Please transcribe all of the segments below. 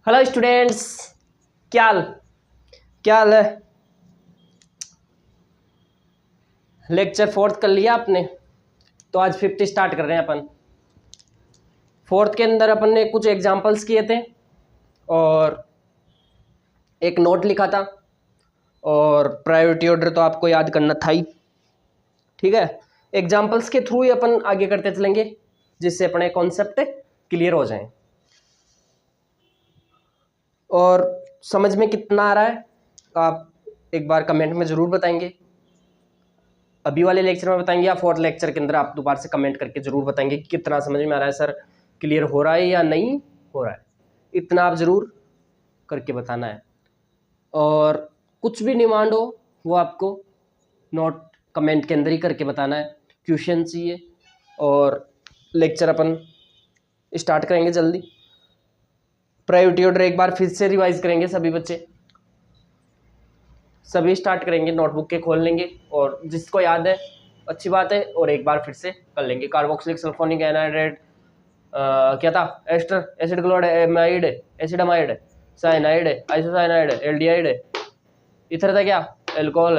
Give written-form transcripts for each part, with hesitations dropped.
Hello students, क्या हाल क्या हाल है। लेक्चर फोर्थ कर लिया आपने, तो आज फिफ्थ स्टार्ट कर रहे हैं अपन। फोर्थ के अंदर अपन ने कुछ एग्जांपल्स किए थे और एक नोट लिखा था, और प्रायोरिटी ऑर्डर तो आपको याद करना था ही। ठीक है, एग्जांपल्स के थ्रू ही अपन आगे करते चलेंगे जिससे अपने कॉन्सेप्ट क्लियर हो जाएं। और समझ में कितना आ रहा है आप एक बार कमेंट में ज़रूर बताएंगे। अभी वाले लेक्चर में बताएंगे या फोर्थ लेक्चर के अंदर आप दोबारा से कमेंट करके ज़रूर बताएंगे कि कितना समझ में आ रहा है, सर क्लियर हो रहा है या नहीं हो रहा है। इतना आप ज़रूर करके बताना है। और कुछ भी डिमांड हो वो आपको नोट कमेंट के अंदर ही करके बताना है। क्वेश्चन चाहिए और लेक्चर अपन स्टार्ट करेंगे जल्दी। प्रायोरिटी ऑर्डर एक बार फिर से रिवाइज करेंगे सभी बच्चे, सभी स्टार्ट करेंगे, नोटबुक के खोल लेंगे और जिसको याद है अच्छी बात है, और एक बार फिर से कर लेंगे। कार्बोक्सिलिक सल्फोनिक एनाहाइड्रेट क्या था, ester acid chloride amide acid amide cyanide isocyanide aldehyde, ether था क्या, एल्कोहल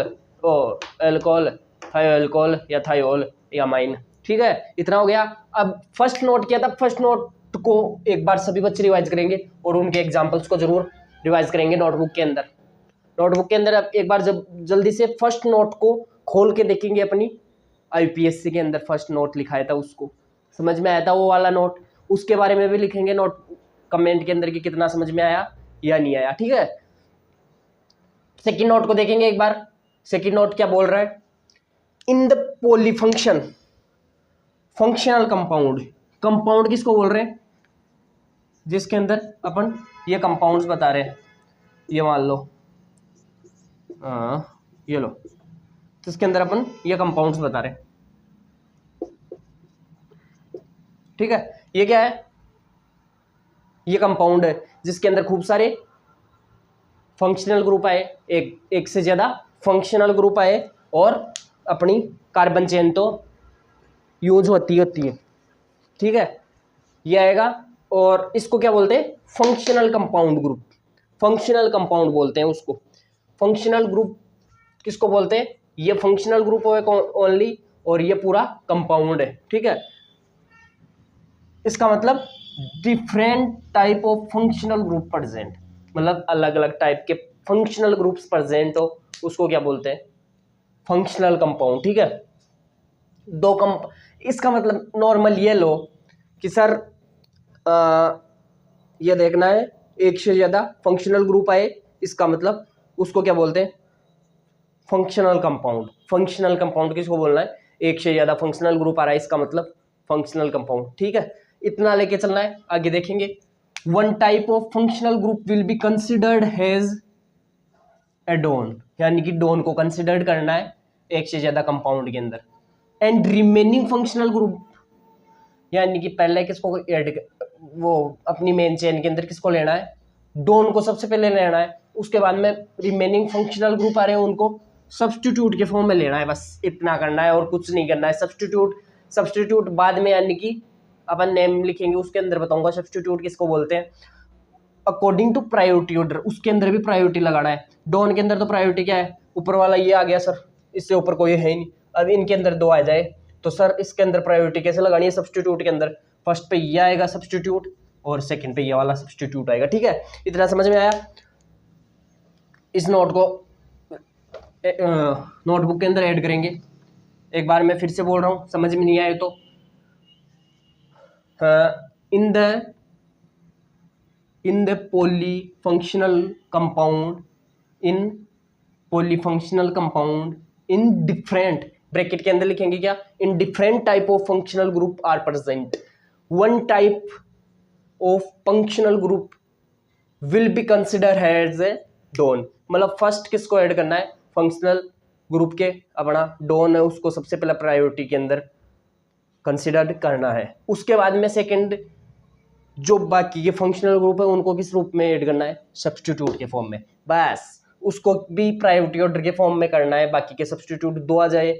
एल्कोहल थायो एल्कोहल या थायोल या माइन। ठीक है, इतना हो गया। अब फर्स्ट नोट किया था, फर्स्ट नोट को एक बार सभी बच्चे रिवाइज करेंगे और उनके एग्जाम्पल्स को जरूर रिवाइज करेंगे नोटबुक के अंदर। नोटबुक के अंदर एक बार जब जल्दी से फर्स्ट नोट को खोल के देखेंगे अपनी IPSC के अंदर फर्स्ट नोट लिखाया था, उसको समझ में आया था वो वाला नोट, उसके बारे में भी लिखेंगे नोट कमेंट के अंदर कि कितना समझ में आया या नहीं आया। ठीक है, सेकंड नोट को देखेंगे एक बार। सेकंड नोट क्या बोल रहा है, in the polyfunction functional compound. Compound किसको बोल रहे हैं, जिसके अंदर अपन ये कंपाउंड्स बता रहे हैं। ये मान लो ये लो, तो इसके अंदर अपन ये कंपाउंड्स बता रहे हैं। ठीक है, ये क्या है, ये कंपाउंड है जिसके अंदर खूब सारे फंक्शनल ग्रुप आए, एक से ज्यादा फंक्शनल ग्रुप आए, और अपनी कार्बन चेन तो यूज होती है। ठीक है, ये आएगा, और इसको क्या बोलते हैं, functional compound group. Functional compound बोलते हैं उसको। फंक्शनल ग्रुप किसको बोलते हैं, ये फंक्शनल ग्रुप है ओनली, और ये पूरा कंपाउंड है। ठीक है, इसका मतलब different type of functional group present, मतलब अलग अलग टाइप के फंक्शनल ग्रुप्स प्रेजेंट हो, उसको क्या बोलते हैं, फंक्शनल कंपाउंड। ठीक है, इसका मतलब नॉर्मल ये लो कि सर ये देखना है एक से ज्यादा फंक्शनल ग्रुप आए, इसका मतलब उसको क्या बोलते हैं, फंक्शनल कंपाउंड। फंक्शनल कंपाउंड किसको बोलना है, एक से ज्यादा फंक्शनल ग्रुप आ रहा है, इसका मतलब फंक्शनल कंपाउंड। ठीक है, इतना लेके चलना है, आगे देखेंगे। One type of functional group will be considered has a done, यानी कि डोन को कंसिडर्ड करना है एक से ज्यादा कंपाउंड के अंदर। एंड रिमेनिंग फंक्शनल ग्रुप, यानी कि पहले किसको ऐड, वो अपनी मेन चेन के अंदर किसको लेना है, डोन को सबसे पहले लेना है, उसके बाद में रिमेनिंग फंक्शनल ग्रुप आ रहे हैं उनको सब्स्टिट्यूट के फॉर्म में लेना है। बस इतना करना है और कुछ नहीं करना है। सब्स्टिट्यूट बाद में, यानी कि अपन नेम लिखेंगे उसके अंदर बताऊंगा सब्स्टिट्यूट किसको बोलते हैं। अकॉर्डिंग टू प्रायोरिटी ऑर्डर, उसके अंदर भी प्रायोरिटी लगाना है। डोन के अंदर तो प्रायोरिटी क्या है, ऊपर वाला ये आ गया सर, इससे ऊपर कोई है ही नहीं। अब इनके अंदर दो आ जाए तो सर इसके अंदर प्रायोरिटी कैसे लगानी है, सब्स्टिट्यूट के अंदर फर्स्ट पे ये आएगा सब्स्टिट्यूट और सेकंड पे ये वाला सब्स्टिट्यूट आएगा। ठीक है, इतना समझ में आया। इस नोट को नोटबुक के अंदर ऐड करेंगे। एक बार मैं फिर से बोल रहा हूँ, समझ में नहीं आए तो in the polyfunctional compound in different, bracket के अंदर लिखेंगे क्या, in different type of functional group are present, one type of functional group will be consider has a done. मतलब फर्स्ट किसको ऐड करना है, फंक्शनल ग्रुप के अपना डोन है उसको सबसे पहले प्रायोरिटी के अंदर कंसिडर करना है। उसके बाद में सेकंड जो बाकी के फंक्शनल ग्रुप है उनको किस रूप में ऐड करना है, सब्स्टिट्यूट के फॉर्म में। बस उसको भी प्रायोरिटी ऑर्डर के फॉर्म में करना है। बाकी के सब्स्टिट्यूट 2 आ जाए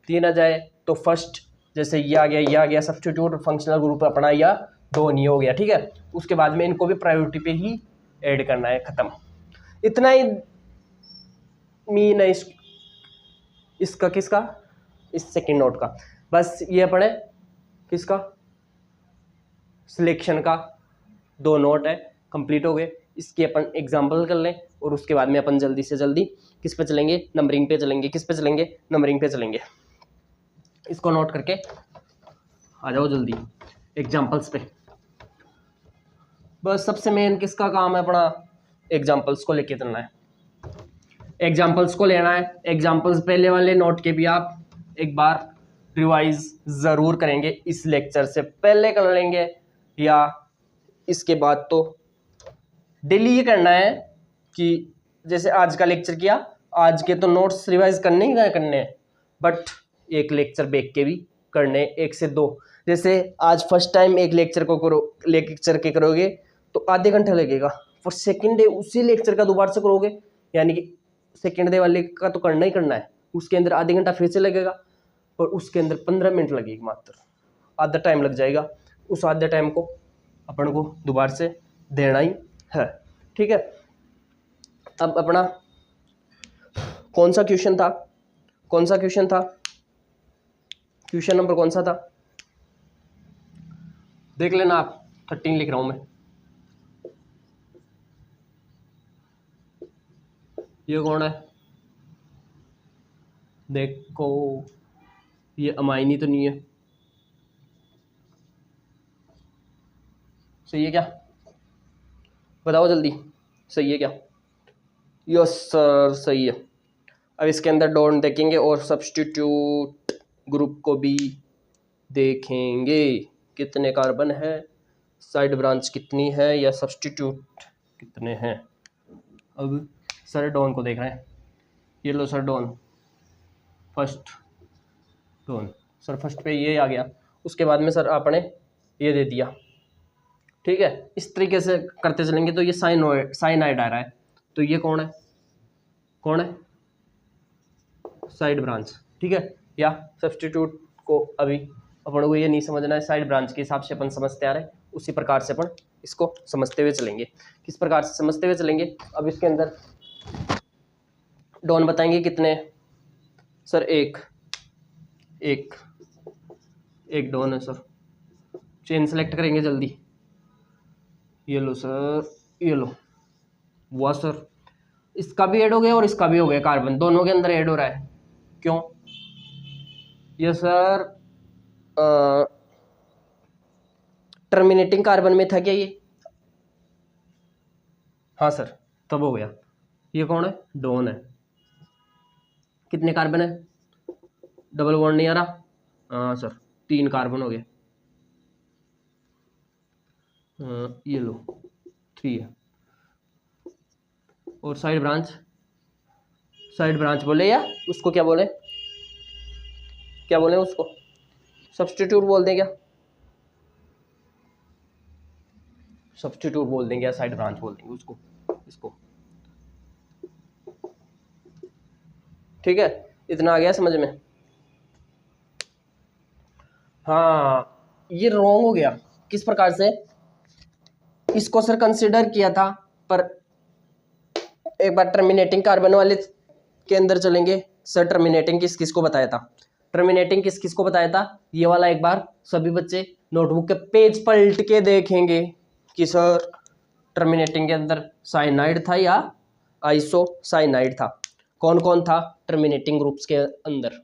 3 आ जाए तो फर्स्ट जैसे ये आ गया सब्स्टिट्यूट, फंक्शनल ग्रुप अपना या 2 नहीं हो गया। ठीक है, उसके बाद में इनको भी प्रायोरिटी पे ही ऐड करना है, खत्म। इतना ही मीन है इसका किसका, इस सेकंड नोट का। बस ये अपने किसका, सिलेक्शन का 2 नोट है, कंप्लीट हो गए। इसकी अपन एग्जांपल कर लें और उसके बाद में अपन जल्दी से जल्दी किस पे चलेंगे, नंबरिंग पे चलेंगे। किस पे चलेंगे, नंबरिंग पे चलेंगे। इसको नोट करके आ जाओ जल्दी एग्जांपल्स पे। बस सबसे मेन किसका काम है अपना, एग्जांपल्स को लेके चलना है, एग्जांपल्स को लेना है। एग्जांपल्स पहले वाले नोट के भी आप एक बार रिवाइज ज़रूर करेंगे, इस लेक्चर से पहले कर लेंगे या इसके बाद। तो डेली ये करना है कि जैसे आज का लेक्चर किया, आज के तो नोट्स रिवाइज करने ही करने हैं, बट एक लेक्चर बैक के भी करने, 1 से 2। जैसे आज फर्स्ट टाइम एक लेक्चर को लेक्चर के करोगे तो आधे घंटे लगेगा, और सेकेंड डे उसी लेक्चर का दोबारा से करोगे, यानी कि सेकेंड डे वाले का तो करना ही करना है, उसके अंदर आधे घंटा फिर से लगेगा, और उसके अंदर 15 मिनट लगेगी मात्र, आधा टाइम लग जाएगा। उस आधे टाइम को अपन को दोबारा से देना ही है, ठीक है। अब अपना कौन सा क्वेश्चन था, कौन सा क्वेश्चन था, क्वेश्चन नंबर कौन सा था, देख लेना आप। 13 लिख रहा हूं मैं। ये कौन है, देखो ये अमाइनी तो नहीं है, सही है क्या, बताओ जल्दी, सही है क्या, यस सर सही है। अब इसके अंदर डोंट देखेंगे और सब्स्टिट्यूट ग्रुप को भी देखेंगे, कितने कार्बन है, साइड ब्रांच कितनी है, या सब्स्टिट्यूट कितने हैं। अब सर डॉन को देख रहे हैं, ये लो sir done, first done sir, first पे ये आ गया, उसके बाद में सर आपने ये दे दिया, ठीक है। इस तरीके से करते चलेंगे। तो ये साइनाइड आ रहा है, तो ये कौन है, कौन है, साइड ब्रांच, ठीक है। या सब्स्टिट्यूट को अभी अपन को ये नहीं समझना है, साइड ब्रांच के हिसाब से अपन समझते आ रहे हैं, उसी प्रकार से अपन इसको समझते हुए चलेंगे। किस प्रकार से समझते हुए चलेंगे, अब इसके अंदर डॉन बताएंगे कितने, सर एक एक एक डॉन है सर। चेन सेलेक्ट करेंगे जल्दी, ये लो सर, ये लो, हुआ सर, इसका भी ऐड हो गया और इसका भी हो गया, कार्बन दोनों के अंदर ऐड हो रहा है, क्यों, ये सर टर्मिनेटिंग कार्बन में था क्या ये, हाँ सर तब हो गया। ये कौन है, डॉन है, कितने कार्बन है, डबल बॉन्ड नहीं आ रहा, हाँ सर 3 कार्बन हो गए, ये लो 3 है। और साइड ब्रांच, साइड ब्रांच बोले या उसको क्या बोले, क्या बोले उसको, सब्स्टिट्यूट बोल दें क्या, सब्स्टिट्यूट बोल देंगे या साइड ब्रांच बोल देंगे उसको, इसको, ठीक है। इतना आ गया समझ में। हाँ ये रॉन्ग हो गया, किस प्रकार से, इसको सर कंसिडर किया था, पर एक बार टर्मिनेटिंग कार्बन वाले के अंदर चलेंगे। सर टर्मिनेटिंग किस किस को बताया था, टर्मिनेटिंग किस किस को बताया था, ये वाला एक बार सभी बच्चे नोटबुक के पेज पलट के देखेंगे कि सर टर्मिनेटिंग के अंदर साइनाइड था या आइसोसाइनाइड था, कौन कौन था टर्मिनेटिंग ग्रुप्स के अंदर,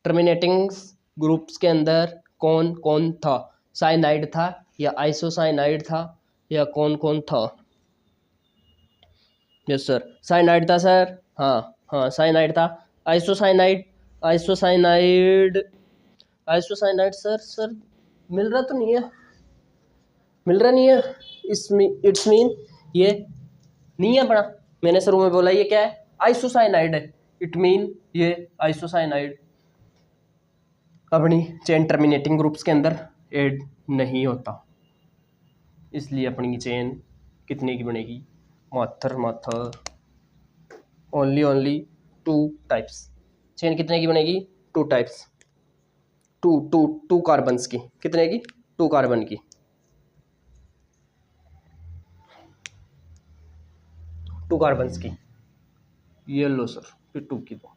टर्मिनेटिंग ग्रुप्स के अंदर कौन कौन था, साइनाइड था या आइसोसाइनाइड था या कौन कौन था, यस सर साइनाइड था सर, हाँ हाँ साइनाइड था। Isocyanide, isocyanide, isocyanide sir, sir मिल रहा तो नहीं है, मिल रहा नहीं है, इसमें इट्स मीन ये नहीं है पढ़ा, मैंने शुरू में बोला ये क्या है, आइसोसाइनाइड है, इट मीन ये आइसोसाइनाइड अपनी चेन टर्मिनेटिंग ग्रुप्स के अंदर ऐड नहीं होता, इसलिए अपनी चेन कितने की बनेगी, माथर ओनली 2 टाइप्स, चेन कितने की बनेगी, 2 टाइप्स, टू कार्बन्स की, कितने की, 2 कार्बन की, 2 कार्बन्स की, ये लो सर, फिर 2 की तो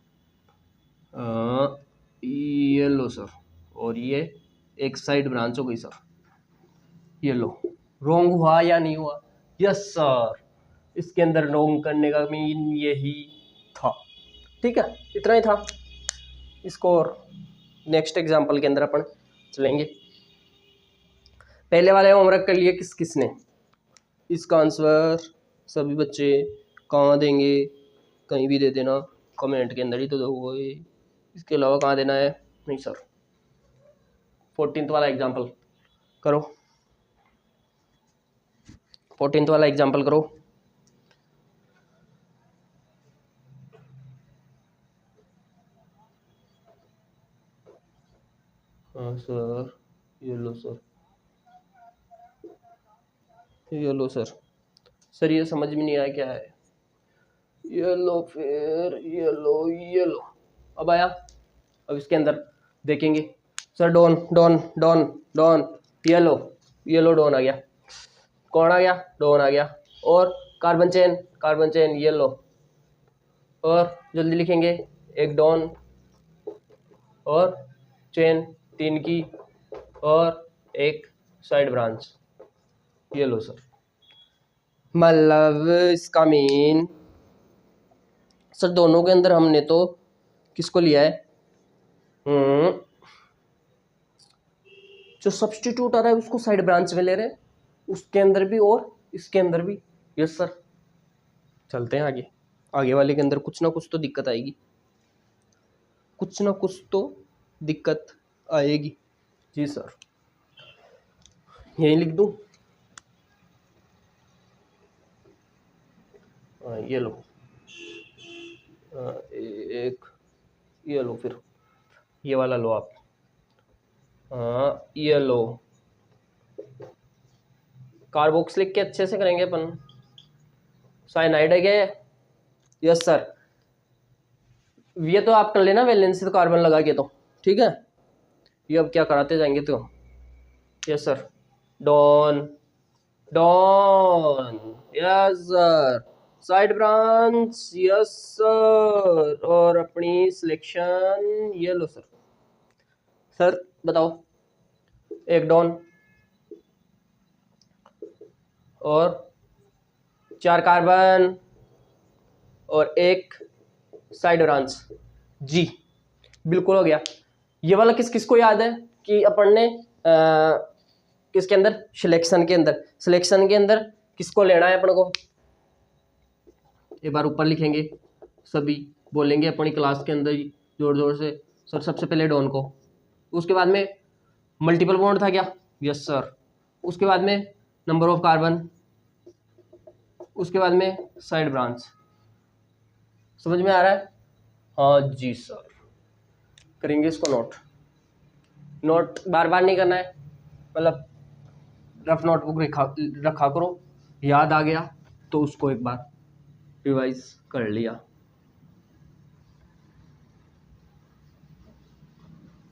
ये लो सर, और ये एक साइड ब्रांच हो गई सर, ये लो। रॉन्ग हुआ या नहीं हुआ? यस सर, इसके अंदर रॉन्ग करने का मीन यही था। ठीक है, इतना ही था इसको। और नेक्स्ट एग्जांपल के अंदर अपन चलेंगे। पहले वाले होमवर्क कर लिए किस किसने? इसका आंसर सभी बच्चे कहाँ देंगे? कहीं भी दे देना, कमेंट के अंदर ही तो दोगे, इसके अलावा कहाँ देना है? नहीं सर। 14th वाला एग्जांपल करो, 14th वाला एग्जांपल करो। हाँ सर, ये लो सर, ये लो सर। सर ये समझ में नहीं आया क्या है? ये लो, फिर ये लो, ये लो। अब आया? अब इसके अंदर देखेंगे sir, Don Don Don Don, ये लो डॉन आ गया। कौन आ गया? डॉन आ गया। और कार्बन चेन ये लो। और जल्दी लिखेंगे, एक डॉन और चेन 3 की और एक साइड ब्रांच, ये लो सर। मतलब इसका मीन सर दोनों के अंदर हमने तो किसको लिया है? जो सब्स्टिट्यूट आ रहा है उसको साइड ब्रांच में ले रहे हैं, उसके अंदर भी और इसके अंदर भी। Yes sir. चलते हैं आगे। आगे वाले के अंदर कुछ ना कुछ तो दिक्कत आएगी, कुछ ना कुछ तो दिक्कत आएगी। जी सर, यही लिख दूं? ये लो, एक ये लो, फिर ये वाला लो आप। ये लो। कार्बोक्स लिख के अच्छे से करेंगे अपन। साइनाइड है क्या? Yes sir. ये तो आप कर लेना वैलेंसी तो कार्बन लगा के, तो ठीक है। ये अब क्या कराते जाएंगे तो। Yes sir. Don Don, yes sir. Side branch, yes sir. और अपनी सिलेक्शन, ये लो सर। सर बताओ, एक डॉन और 4 कार्बन और एक साइड ब्रांच। जी बिल्कुल हो गया। ये वाला किस किस को याद है कि अपन ने किसके अंदर? सिलेक्शन के अंदर किसको लेना है अपन को? एक बार ऊपर लिखेंगे, सभी बोलेंगे अपनी क्लास के अंदर ही जोर जोर से, सर सबसे पहले डॉन को। उसके बाद में मल्टीपल बॉन्ड था क्या? Yes sir. उसके बाद में नंबर ऑफ कार्बन, उसके बाद में साइड ब्रांच। समझ में आ रहा है? हाँ जी सर। करेंगे इसको नोट। नोट बार बार नहीं करना है, मतलब रफ नोटबुक रखा करो, याद आ गया तो उसको एक बार रिवाइज कर लिया।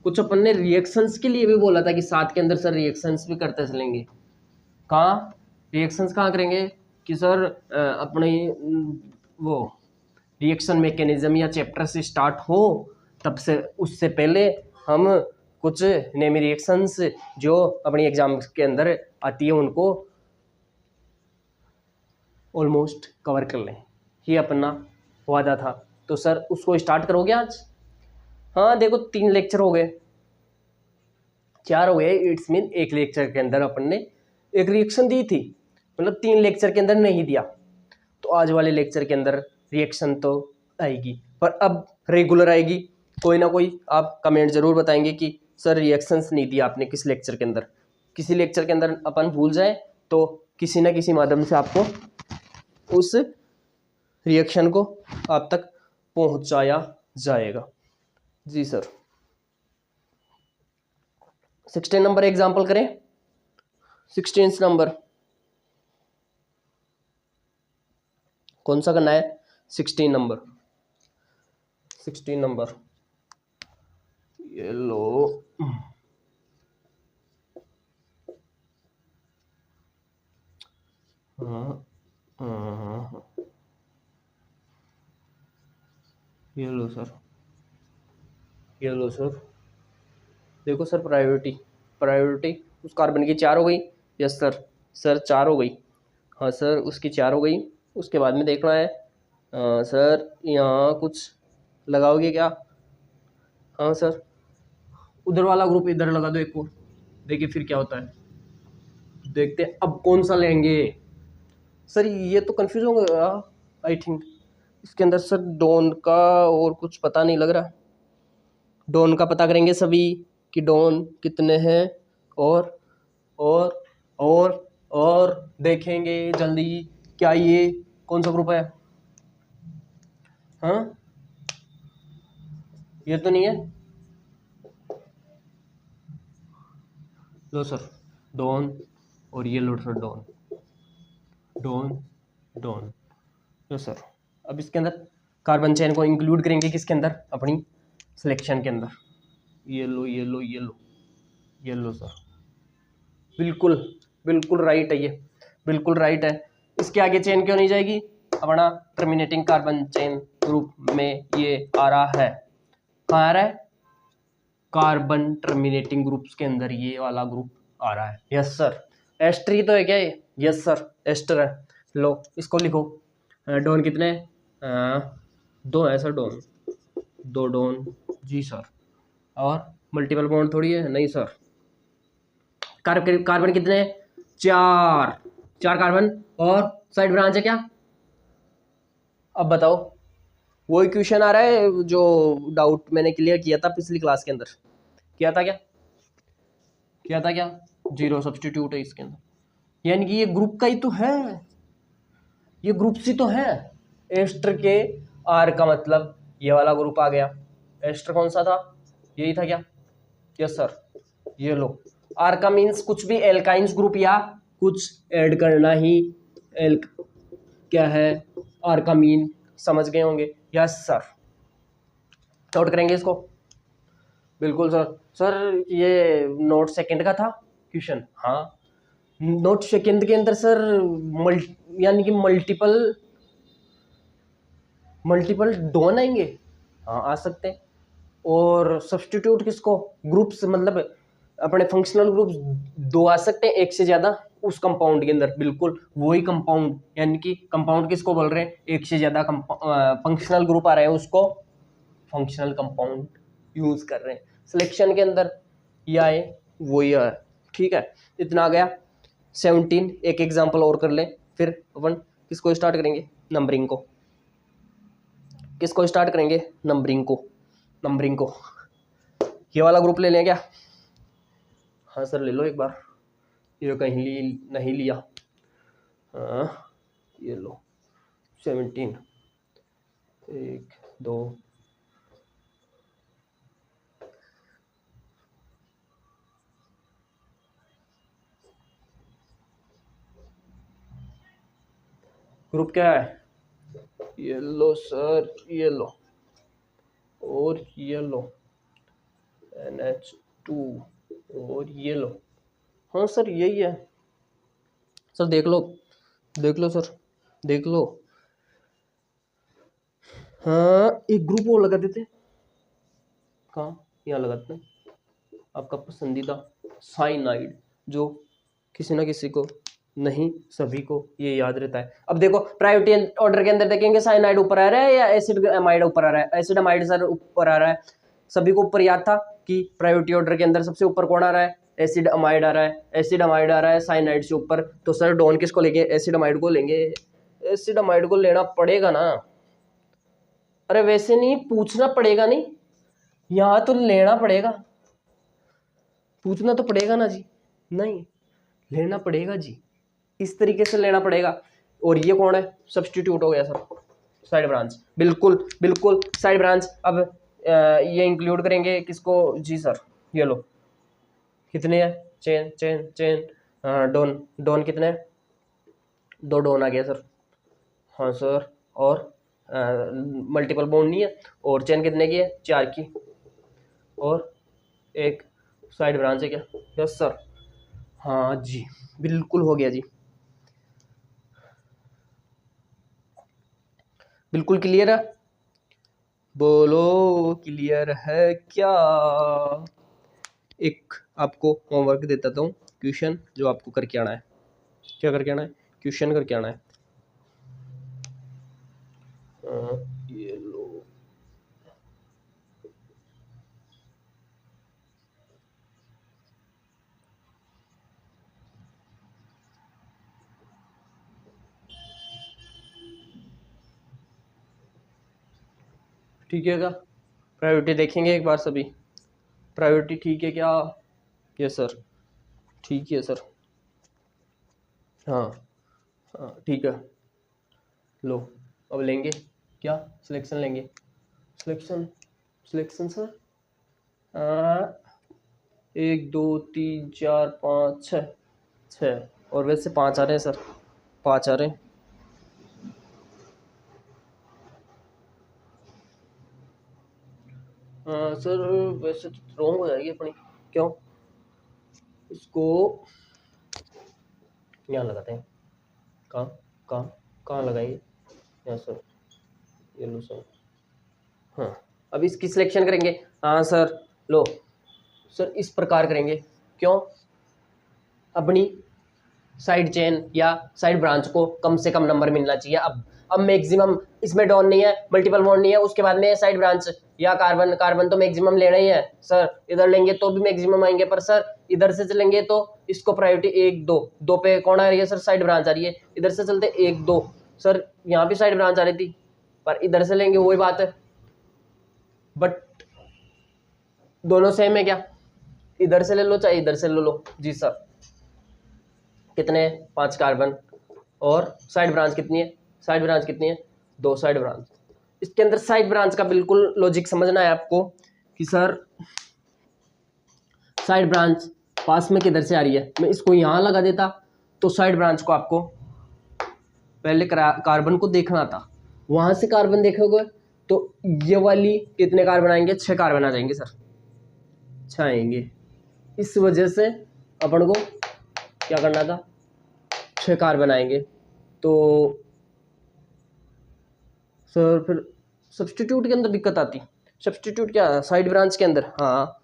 कुछ अपन ने रिएक्शंस के लिए भी बोला था कि 7 के अंदर सर रिएक्शंस भी करते चलेंगे। कहाँ रिएक्शंस कहाँ करेंगे कि सर अपने वो रिएक्शन मैकेनिज्म या चैप्टर से स्टार्ट हो, तब से उससे पहले हम कुछ नेमी रिएक्शंस जो अपनी एग्जाम के अंदर आती है उनको ऑलमोस्ट कवर कर लें, ये अपना वादा था। तो सर उसको स्टार्ट करोगे आज? हाँ देखो, 3 लेक्चर हो गए, 4 हो गए, इट्स मीन एक लेक्चर के अंदर अपन ने एक रिएक्शन दी थी, मतलब 3 लेक्चर के अंदर नहीं दिया। तो आज वाले लेक्चर के अंदर रिएक्शन तो आएगी, पर अब रेगुलर आएगी। कोई ना कोई आप कमेंट जरूर बताएंगे कि सर रिएक्शंस नहीं दिया आपने किस लेक्चर के अंदर। किसी लेक्चर के अंदर अपन भूल जाए तो किसी ना किसी माध्यम से आपको उस रिएक्शन को आप तक पहुंचाया जाएगा। जी सर। 16 नंबर एग्जाम्पल करें। 16 नंबर कौन सा करना है? 16 नंबर, 16 नंबर ये लो। हाँ हाँ हाँ, ये लो सर, ये लो सर, देखो सर प्रायोरिटी उस कार्बन की 4 हो गई। यस सर, सर 4 हो गई। हाँ सर, उसकी 4 हो गई। उसके बाद में देखना है सर यहाँ कुछ लगाओगे क्या? हाँ सर, उधर वाला ग्रुप इधर लगा दो एक और, देखिए फिर क्या होता है। देखते हैं अब कौन सा लेंगे। सर ये तो कंफ्यूज हो गया आई थिंक। इसके अंदर सर डॉन का और कुछ पता नहीं लग रहा। डॉन का पता करेंगे सभी कि डॉन कितने हैं, और और और देखेंगे जल्दी क्या ये कौन सा ग्रुप है। हाँ, ये तो नहीं है। लो सर, डॉन, और ये लो सर डॉन, डॉन, डॉन। लो सर, अब इसके अंदर कार्बन चेन को इंक्लूड करेंगे किसके अंदर, अपनी सिलेक्शन के अंदर। ये लो ये लो ये लो, ये लो सर, बिल्कुल बिल्कुल राइट है ये, बिल्कुल राइट है। इसके आगे चेन क्यों नहीं जाएगी? अपना टर्मिनेटिंग कार्बन चेन ग्रुप में ये आ रहा है। कहाँ आ रहा है? कार्बन टर्मिनेटिंग ग्रुप्स के अंदर ये वाला ग्रुप आ रहा है। यस सर, एस्टर ही तो है क्या ये? यस सर, एस्टर है। लो इसको लिखो। डॉन कितने? 2 है सर डॉन, 2 डॉन। जी सर, और मल्टीपल बॉन्ड थोड़ी है, नहीं सर। कार्बन कितने? 4 कार्बन, और साइड ब्रांच है क्या? अब बताओ, वही क्वेश्चन आ रहा है जो डाउट मैंने क्लियर किया था पिछली क्लास के अंदर। किया था क्या? किया था क्या? 0 सब्स्टिट्यूट है इसके अंदर, यानी कि ये ग्रुप का ही तो है, ये ग्रुप सी तो है। एस्टर के आर का मतलब ये वाला ग्रुप आ गया। एस्टर कौन सा था? यही था क्या? यस सर, ये लो। आर का मीन्स कुछ भी एल्काइंस ग्रुप या कुछ ऐड करना ही एल क्या है, आर का मीन समझ गए होंगे। यस सर, नोट करेंगे इसको। बिल्कुल सर। सर ये नोट सेकंड का था क्वेश्चन। हाँ, नोट सेकंड के अंदर सर यानी कि मल्टीपल डॉन आएंगे। हाँ आ सकते हैं। और सब्स्टिट्यूट किसको? ग्रुप्स मतलब अपने फंक्शनल ग्रुप्स 2 आ सकते हैं, एक से ज्यादा उस कंपाउंड के अंदर। बिल्कुल वही कंपाउंड, यानी कि कंपाउंड किसको बोल रहे हैं? एक से ज्यादा फंक्शनल ग्रुप आ रहे हैं, उसको फंक्शनल कंपाउंड यूज कर रहे हैं। सिलेक्शन के अंदर ये आए, वही आए। ठीक है, इतना आ गया। 17 एक एग्जांपल और कर ले, फिर अपन किसको स्टार्ट करेंगे? नंबरिंग को। किसको स्टार्ट करेंगे? नंबरिंग को। नंबरिंग को ये वाला ग्रुप ले लें क्या? हाँ सर ले लो एक बार, ये कहीं नहीं लिया। हाँ ये लो 17, 1 2 ग्रुप क्या है? ये लो सर, ये लो, और ये लो NH2, और ये लो। हाँ सर यही है सर, देख लो, देख लो सर, देख लो। हाँ एक ग्रुप और लगा देते। कहाँ? यहाँ लगाते हैं, आपका पसंदीदा साइनाइड, जो किसी ना किसी को नहीं, सभी को ये याद रहता है। अब देखो प्रायोरिटी ऑर्डर के अंदर देखेंगे, साइनाइड ऊपर आ रहा है या एसिड अमाइड ऊपर आ रहा है? एसिड अमाइड सर ऊपर आ रहा है। सभी को ऊपर याद था कि प्रायोरिटी ऑर्डर के अंदर सबसे ऊपर कौन आ रहा है? एसिड अमाइड आ रहा है। एसिड अमाइड आ रहा है साइनाइड से ऊपर, तो सर डॉन किसको लेंगे? एसिड अमाइड को लेंगे। एसिड अमाइड को लेना पड़ेगा ना? अरे वैसे नहीं, पूछना पड़ेगा नहीं, यहाँ तो लेना पड़ेगा। पूछना तो पड़ेगा ना जी, नहीं लेना पड़ेगा जी, इस तरीके से लेना पड़ेगा। और ये कौन है? सब्स्टिट्यूट हो गया सर, साइड ब्रांच। बिल्कुल बिल्कुल साइड ब्रांच। अब ये इंक्लूड करेंगे किसको? जी सर, ये लो कितने हैं? Chain chain chain, Don, Don कितने हैं? 2 डॉन आ गया सर। हाँ सर, और मल्टीपल बॉन्ड नहीं है। और चेन कितने की है? 4 की, और एक साइड ब्रांच है क्या? यस सर, हाँ जी बिल्कुल हो गया जी, बिल्कुल क्लियर है। बोलो क्लियर है क्या? एक आपको होमवर्क देता हूँ, क्वेश्चन जो आपको करके आना है। क्या करके आना है? क्वेश्चन करके आना है। ये लो, ठीक है क्या? प्रायोरिटी देखेंगे एक बार सभी। प्रायोरिटी ठीक है क्या? यस सर, ठीक है सर। हाँ हाँ ठीक है। लो अब लेंगे क्या? सिलेक्शन लेंगे। सिलेक्शन सिलेक्शन सर 1 2 3 4 5 6 6 और वैसे 5 आ रहे हैं सर, 5 आ रहे हैं। सर वैसे तो रॉन्ग हो जाएगी अपनी। क्यों? इसको यहाँ लगाते हैं। कहाँ कहाँ कहाँ लगाएंगे? यहाँ सर, ये लो सर। हाँ अब इसकी सिलेक्शन करेंगे। हाँ सर लो सर, इस प्रकार करेंगे। क्यों? अपनी साइड चेन या साइड ब्रांच को कम से कम नंबर मिलना चाहिए। अब मैक्सिमम इसमें डॉन नहीं है, मल्टीपल बॉन्ड नहीं है, उसके बाद में साइड ब्रांच या कार्बन, कार्बन तो मैक्सिमम लेना ही है सर। इधर लेंगे तो भी मैक्सिमम आएंगे, पर सर इधर से चलेंगे तो इसको प्रायोरिटी 1 2 2 पे कौन आ रही है सर? साइड ब्रांच आ रही है। इधर से चलते 1 2 सर, यहाँ भी साइड ब्रांच आ रही थी, पर इधर से लेंगे वही बात है। बट दोनों सेम है क्या? इधर से ले लो चाहे इधर से ले लो। जी सर। कितने? 5 कार्बन। और साइड ब्रांच कितनी है? साइड ब्रांच कितनी है? 2 साइड ब्रांच। इसके अंदर साइड ब्रांच का बिल्कुल लॉजिक समझना है आपको कि सर साइड ब्रांच पास में किधर से आ रही है। मैं इसको यहाँ लगा देता तो साइड ब्रांच को आपको पहले कार्बन को देखना था, वहां से कार्बन देखोगे तो ये वाली कितने कार्बन आएंगे? 6 कार्बन आ जाएंगे सर, 6 आएंगे। इस वजह से अपन को क्या करना था? 6 कार्बन आएंगे। तो सर फिर सब्स्टिट्यूट के अंदर दिक्कत आती। सब्स्टिट्यूट क्या? साइड ब्रांच के अंदर। हाँ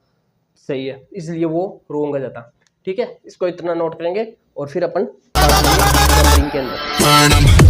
सही है, इसलिए वो रोंग आ जाता। ठीक है, इसको इतना नोट करेंगे और फिर अपन के अंदर